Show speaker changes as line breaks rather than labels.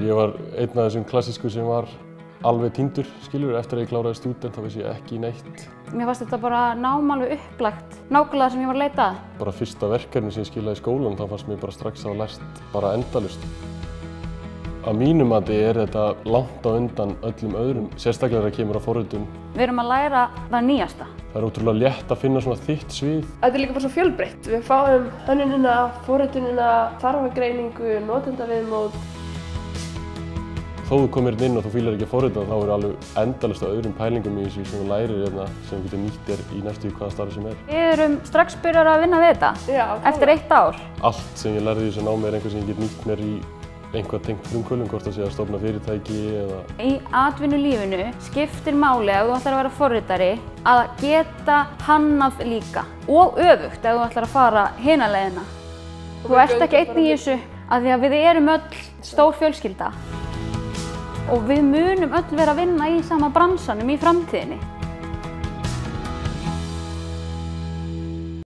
Ég var einn af þessum klassísku sem var alveg týndur, skilur. Eftir að ég kláraði stúdent þá vissi ég ekki neitt.
Mér fannst þetta bara nám alveg upplagt, nákvæmlega sem ég var að leita að.
Bara fyrsta verkefni sem ég skilaði í skólan, þá fannst mér bara strax að hafa lært bara endalaust. Að mínu mati þetta langt á undan öllum öðrum, sérstaklega þegar það kemur á forritun.
Við erum að læra það nýjasta.
Það ótrúlega létt að finna svona þitt svið.
Þetta líka bara svo fjölbreytt. Við fáum hönnunina, forritunina, þarfagreiningu, notendaviðmót.
Þó þú komir inn og þú fílar ekki að forrita, þá alveg endalaust á öðrum pælingum í þessu sem þú lærir sem þú getur nýtt þér í næstu hvaða starfi sem er.
Við erum strax byrjar að vinna við þetta.
Já,
eftir 1 ár.
Allt sem ég lærði í þessu námi eitthvað sem ég get nýtt mér í einhvað tengt frumkvöðlum, hvort það sé að stofna fyrirtæki eða... Í
atvinnulífinu skiptir máli ef þú ætlar að vera forritari að geta hannað líka. Og öfugt ef þú ætlar að fara hina leiðina. Þú ert ekki einn í þessu af því að við erum öll stór fjölskylda. Og við munum öll vera að vinna í sama bransanum í framtíðinni.